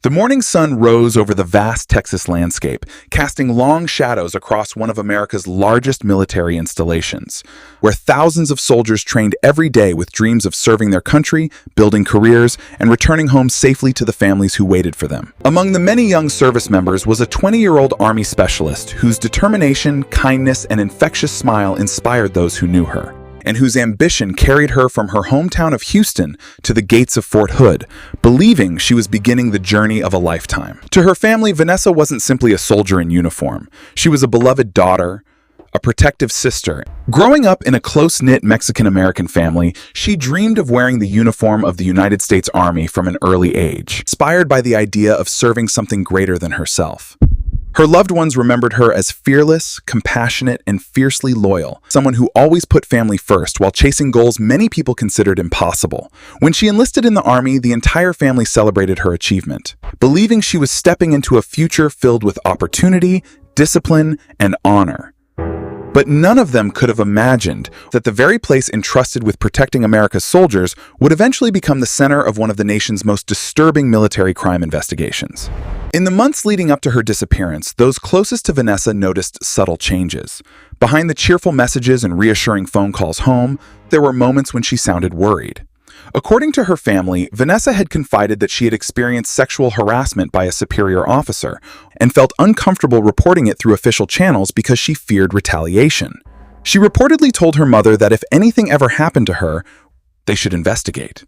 The morning sun rose over the vast Texas landscape, casting long shadows across one of America's largest military installations, where thousands of soldiers trained every day with dreams of serving their country, building careers, and returning home safely to the families who waited for them. Among the many young service members was a 20-year-old Army specialist whose determination, kindness, and infectious smile inspired those who knew her, and whose ambition carried her from her hometown of Houston to the gates of Fort Hood, believing she was beginning the journey of a lifetime. To her family, Vanessa wasn't simply a soldier in uniform. She was a beloved daughter, a protective sister. Growing up in a close-knit Mexican-American family, she dreamed of wearing the uniform of the United States Army from an early age, inspired by the idea of serving something greater than herself. Her loved ones remembered her as fearless, compassionate, and fiercely loyal, someone who always put family first while chasing goals many people considered impossible. When she enlisted in the Army, the entire family celebrated her achievement, believing she was stepping into a future filled with opportunity, discipline, and honor. But none of them could have imagined that the very place entrusted with protecting America's soldiers would eventually become the center of one of the nation's most disturbing military crime investigations. In the months leading up to her disappearance, those closest to Vanessa noticed subtle changes. Behind the cheerful messages and reassuring phone calls home, there were moments when she sounded worried. According to her family, Vanessa had confided that she had experienced sexual harassment by a superior officer and felt uncomfortable reporting it through official channels because she feared retaliation. She reportedly told her mother that if anything ever happened to her, they should investigate.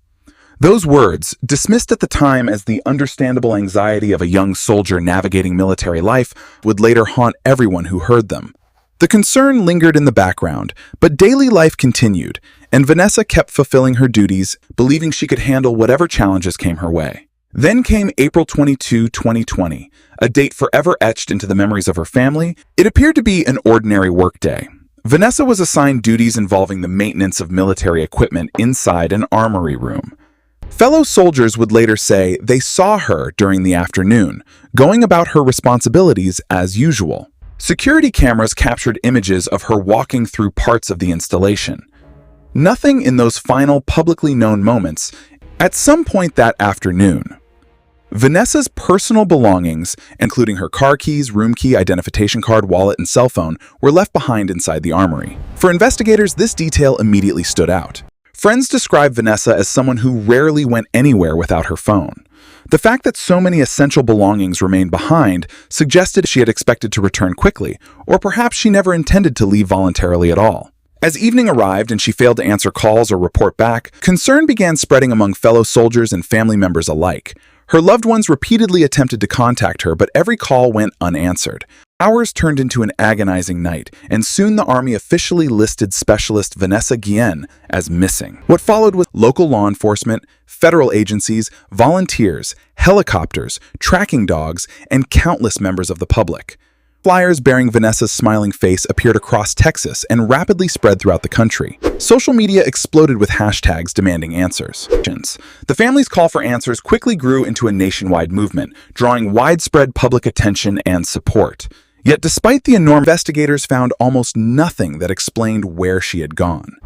Those words, dismissed at the time as the understandable anxiety of a young soldier navigating military life, would later haunt everyone who heard them. The concern lingered in the background, but daily life continued, and Vanessa kept fulfilling her duties, believing she could handle whatever challenges came her way. Then came April 22, 2020, a date forever etched into the memories of her family. It appeared to be an ordinary workday. Vanessa was assigned duties involving the maintenance of military equipment inside an armory room. Fellow soldiers would later say they saw her during the afternoon, going about her responsibilities as usual. Security cameras captured images of her walking through parts of the installation. Nothing in those final publicly known moments. At some point that afternoon, Vanessa's personal belongings, including her car keys, room key, identification card, wallet, and cell phone, were left behind inside the armory. For investigators, this detail immediately stood out. Friends described Vanessa as someone who rarely went anywhere without her phone. The fact that so many essential belongings remained behind suggested she had expected to return quickly, or perhaps she never intended to leave voluntarily at all. As evening arrived and she failed to answer calls or report back, concern began spreading among fellow soldiers and family members alike. Her loved ones repeatedly attempted to contact her, but every call went unanswered. Hours turned into an agonizing night, and soon the Army officially listed Specialist Vanessa Guillén as missing. What followed was local law enforcement, federal agencies, volunteers, helicopters, tracking dogs, and countless members of the public. Flyers bearing Vanessa's smiling face appeared across Texas and rapidly spread throughout the country. Social media exploded with hashtags demanding answers. The family's call for answers quickly grew into a nationwide movement, drawing widespread public attention and support. Yet despite the enormous, investigators found almost nothing that explained where she had gone.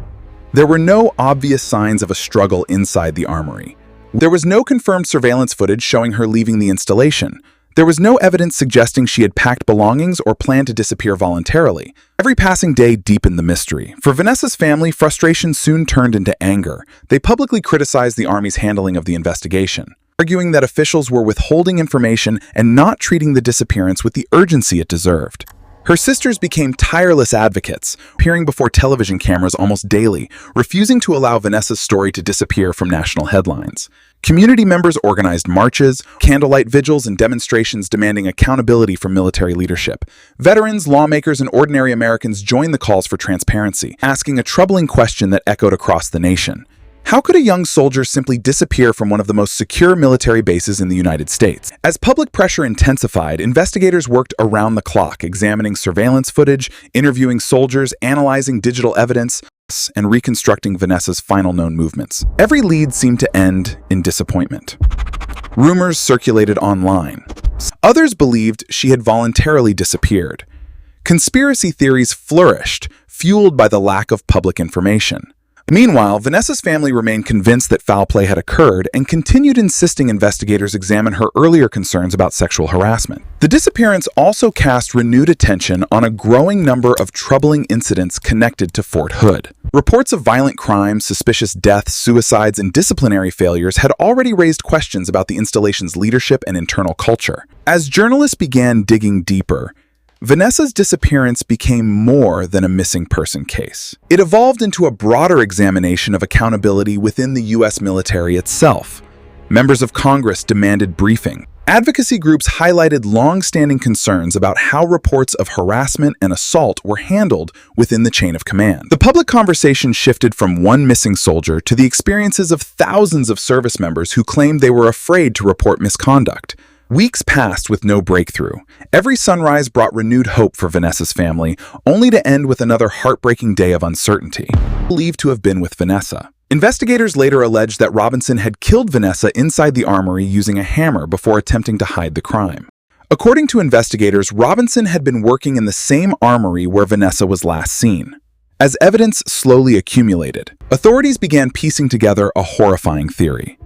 There were no obvious signs of a struggle inside the armory. There was no confirmed surveillance footage showing her leaving the installation. There was no evidence suggesting she had packed belongings or planned to disappear voluntarily. Every passing day deepened the mystery. For Vanessa's family, frustration soon turned into anger. They publicly criticized the Army's handling of the investigation, arguing that officials were withholding information and not treating the disappearance with the urgency it deserved. Her sisters became tireless advocates, appearing before television cameras almost daily, refusing to allow Vanessa's story to disappear from national headlines. Community members organized marches, candlelight vigils, and demonstrations demanding accountability from military leadership. Veterans, lawmakers, and ordinary Americans joined the calls for transparency, asking a troubling question that echoed across the nation. How could a young soldier simply disappear from one of the most secure military bases in the United States? As public pressure intensified, investigators worked around the clock, examining surveillance footage, interviewing soldiers, analyzing digital evidence, and reconstructing Vanessa's final known movements. Every lead seemed to end in disappointment. Rumors circulated online. Others believed she had voluntarily disappeared. Conspiracy theories flourished, fueled by the lack of public information. Meanwhile, Vanessa's family remained convinced that foul play had occurred and continued insisting investigators examine her earlier concerns about sexual harassment. The disappearance also cast renewed attention on a growing number of troubling incidents connected to Fort Hood. Reports of violent crimes, suspicious deaths, suicides, and disciplinary failures had already raised questions about the installation's leadership and internal culture. As journalists began digging deeper, Vanessa's disappearance became more than a missing person case. It evolved into a broader examination of accountability within the U.S. military itself. Members of Congress demanded briefing. Advocacy groups highlighted long-standing concerns about how reports of harassment and assault were handled within the chain of command. The public conversation shifted from one missing soldier to the experiences of thousands of service members who claimed they were afraid to report misconduct. Weeks passed with no breakthrough. Every sunrise brought renewed hope for Vanessa's family, only to end with another heartbreaking day of uncertainty. Believed to have been with Vanessa. Investigators later alleged that Robinson had killed Vanessa inside the armory using a hammer before attempting to hide the crime. According to investigators, Robinson had been working in the same armory where Vanessa was last seen. As evidence slowly accumulated, authorities began piecing together a horrifying theory.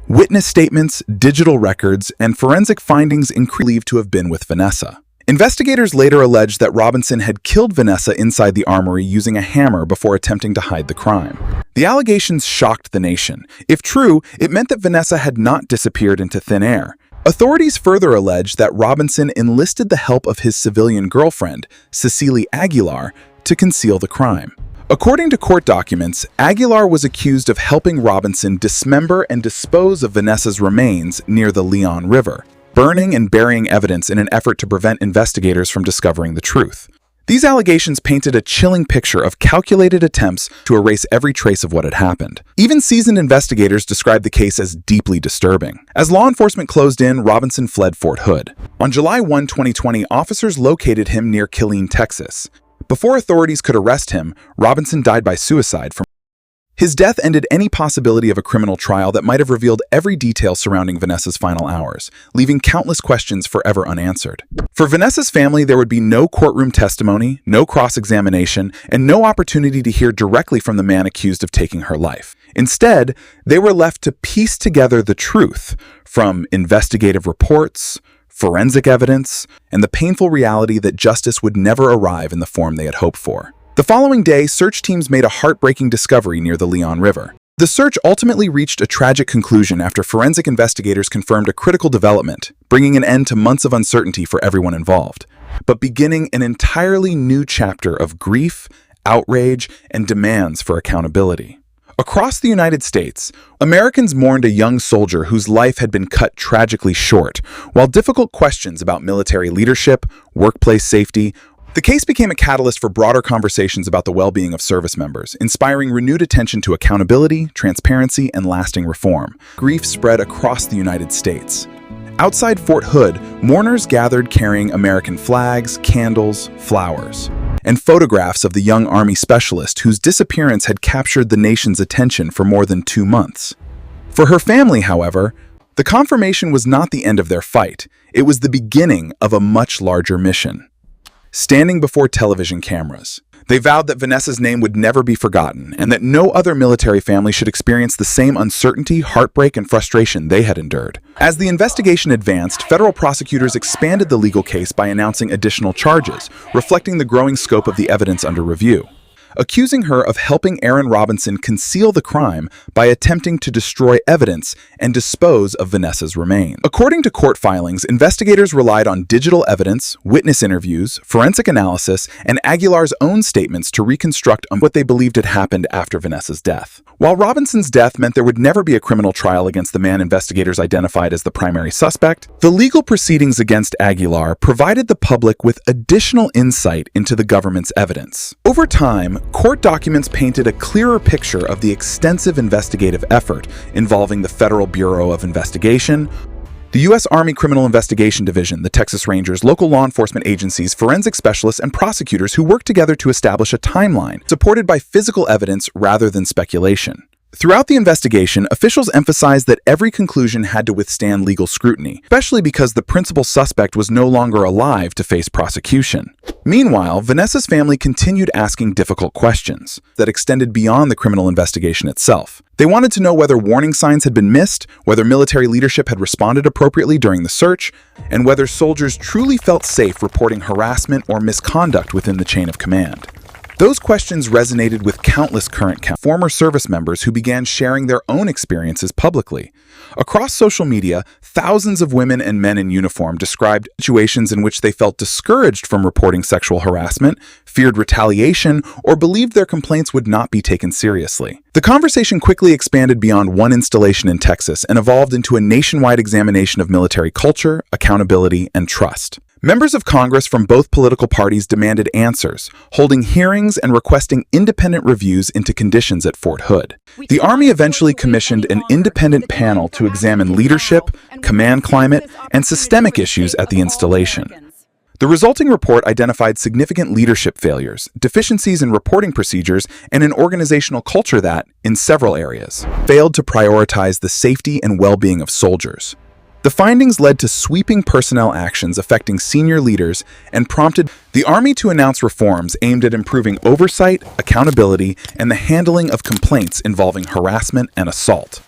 Witness statements, digital records, and forensic findings believed to have been with Vanessa. Investigators later alleged that Robinson had killed Vanessa inside the armory using a hammer before attempting to hide the crime. The allegations shocked the nation. If true, it meant that Vanessa had not disappeared into thin air. Authorities further alleged that Robinson enlisted the help of his civilian girlfriend, Cecily Aguilar, to conceal the crime. According to court documents, Aguilar was accused of helping Robinson dismember and dispose of Vanessa's remains near the Leon River, burning and burying evidence in an effort to prevent investigators from discovering the truth. These allegations painted a chilling picture of calculated attempts to erase every trace of what had happened. Even seasoned investigators described the case as deeply disturbing. As law enforcement closed in, Robinson fled Fort Hood. On July 1, 2020, officers located him near Guillen, Texas. Before authorities could arrest him, Robinson died by suicide. His death ended any possibility of a criminal trial that might have revealed every detail surrounding Vanessa's final hours, leaving countless questions forever unanswered. For Vanessa's family, there would be no courtroom testimony, no cross-examination, and no opportunity to hear directly from the man accused of taking her life. Instead, they were left to piece together the truth from investigative reports, forensic evidence, and the painful reality that justice would never arrive in the form they had hoped for. The following day, search teams made a heartbreaking discovery near the Leon River. The search ultimately reached a tragic conclusion after forensic investigators confirmed a critical development, bringing an end to months of uncertainty for everyone involved, but beginning an entirely new chapter of grief, outrage, and demands for accountability. Across the United States, Americans mourned a young soldier whose life had been cut tragically short, while difficult questions about military leadership, workplace safety. The case became a catalyst for broader conversations about the well-being of service members, inspiring renewed attention to accountability, transparency, and lasting reform. Grief spread across the United States. Outside Fort Hood, mourners gathered carrying American flags, candles, flowers, and photographs of the young Army specialist whose disappearance had captured the nation's attention for more than 2 months. For her family, however, the confirmation was not the end of their fight. It was the beginning of a much larger mission. Standing before television cameras, they vowed that Vanessa's name would never be forgotten and that no other military family should experience the same uncertainty, heartbreak, and frustration they had endured. As the investigation advanced, federal prosecutors expanded the legal case by announcing additional charges, reflecting the growing scope of the evidence under review, accusing her of helping Aaron Robinson conceal the crime by attempting to destroy evidence and dispose of Vanessa's remains. According to court filings, investigators relied on digital evidence, witness interviews, forensic analysis, and Aguilar's own statements to reconstruct what they believed had happened after Vanessa's death. While Robinson's death meant there would never be a criminal trial against the man investigators identified as the primary suspect, the legal proceedings against Aguilar provided the public with additional insight into the government's evidence. Over time, court documents painted a clearer picture of the extensive investigative effort involving the Federal Bureau of Investigation, the U.S. Army Criminal Investigation Division, the Texas Rangers, local law enforcement agencies, forensic specialists, and prosecutors who worked together to establish a timeline supported by physical evidence rather than speculation. Throughout the investigation, officials emphasized that every conclusion had to withstand legal scrutiny, especially because the principal suspect was no longer alive to face prosecution. Meanwhile, Vanessa's family continued asking difficult questions that extended beyond the criminal investigation itself. They wanted to know whether warning signs had been missed, whether military leadership had responded appropriately during the search, and whether soldiers truly felt safe reporting harassment or misconduct within the chain of command. Those questions resonated with countless current former service members who began sharing their own experiences publicly. Across social media, thousands of women and men in uniform described situations in which they felt discouraged from reporting sexual harassment, feared retaliation, or believed their complaints would not be taken seriously. The conversation quickly expanded beyond one installation in Texas and evolved into a nationwide examination of military culture, accountability, and trust. Members of Congress from both political parties demanded answers, holding hearings and requesting independent reviews into conditions at Fort Hood. The Army eventually commissioned an independent panel to examine leadership, command climate, and systemic issues at the installation. The resulting report identified significant leadership failures, deficiencies in reporting procedures, and an organizational culture that, in several areas, failed to prioritize the safety and well-being of soldiers. The findings led to sweeping personnel actions affecting senior leaders and prompted the Army to announce reforms aimed at improving oversight, accountability, and the handling of complaints involving harassment and assault.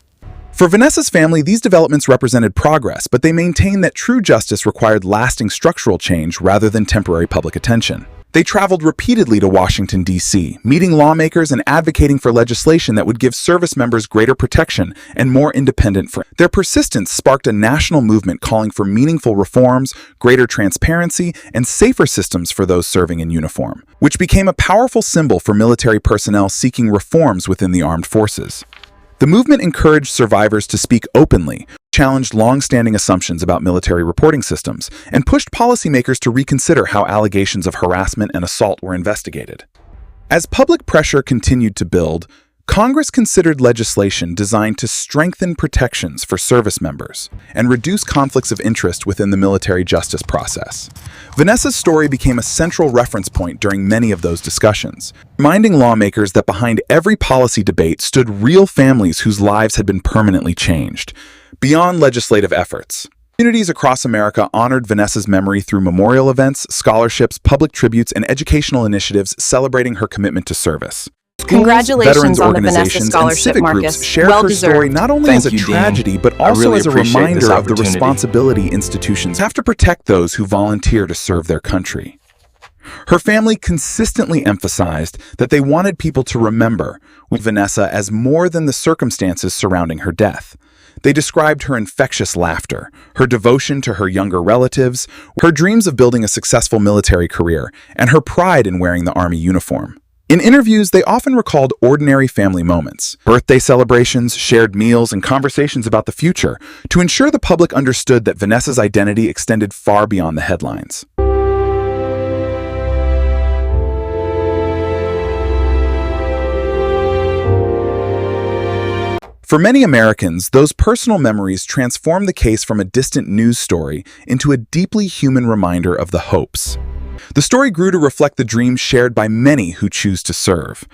For Vanessa's family, these developments represented progress, but they maintained that true justice required lasting structural change rather than temporary public attention. They traveled repeatedly to Washington, D.C., meeting lawmakers and advocating for legislation that would give service members greater protection and more independent freedom. Their persistence sparked a national movement calling for meaningful reforms, greater transparency, and safer systems for those serving in uniform, which became a powerful symbol for military personnel seeking reforms within the armed forces. The movement encouraged survivors to speak openly, challenged long-standing assumptions about military reporting systems, and pushed policymakers to reconsider how allegations of harassment and assault were investigated. As public pressure continued to build, Congress considered legislation designed to strengthen protections for service members and reduce conflicts of interest within the military justice process. Vanessa's story became a central reference point during many of those discussions, reminding lawmakers that behind every policy debate stood real families whose lives had been permanently changed. Beyond legislative efforts, communities across America honored Vanessa's memory through memorial events, scholarships, public tributes, and educational initiatives celebrating her commitment to service. Congratulations on the Vanessa Scholarship, Marcus. Share her story not only as a tragedy, but also as a reminder of the responsibility institutions have to protect those who volunteer to serve their country. Her family consistently emphasized that they wanted people to remember Vanessa as more than the circumstances surrounding her death. They described her infectious laughter, her devotion to her younger relatives, her dreams of building a successful military career, and her pride in wearing the Army uniform. In interviews, they often recalled ordinary family moments, birthday celebrations, shared meals, and conversations about the future to ensure the public understood that Vanessa's identity extended far beyond the headlines. For many Americans, those personal memories transform the case from a distant news story into a deeply human reminder of the hopes. The story grew to reflect the dreams shared by many who choose to serve.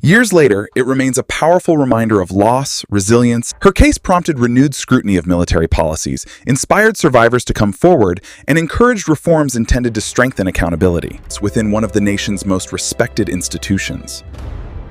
Years later, it remains a powerful reminder of loss, resilience. Her case prompted renewed scrutiny of military policies, inspired survivors to come forward, and encouraged reforms intended to strengthen accountability within one of the nation's most respected institutions.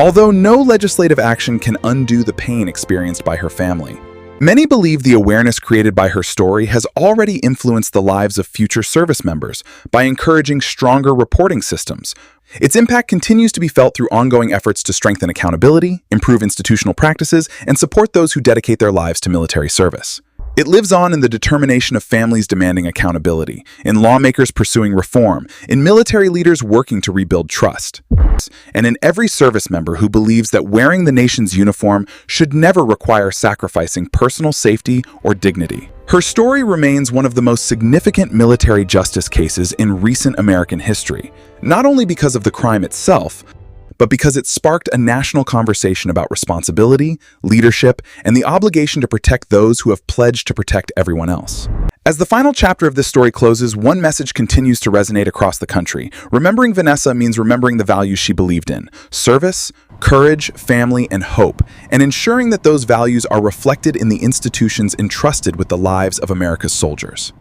Although no legislative action can undo the pain experienced by her family, many believe the awareness created by her story has already influenced the lives of future service members by encouraging stronger reporting systems. Its impact continues to be felt through ongoing efforts to strengthen accountability, improve institutional practices, and support those who dedicate their lives to military service. It lives on in the determination of families demanding accountability, in lawmakers pursuing reform, in military leaders working to rebuild trust, and in every service member who believes that wearing the nation's uniform should never require sacrificing personal safety or dignity. Her story remains one of the most significant military justice cases in recent American history, not only because of the crime itself, but because it sparked a national conversation about responsibility, leadership, and the obligation to protect those who have pledged to protect everyone else. As the final chapter of this story closes, one message continues to resonate across the country. Remembering Vanessa means remembering the values she believed in: service, courage, family, and hope, and ensuring that those values are reflected in the institutions entrusted with the lives of America's soldiers.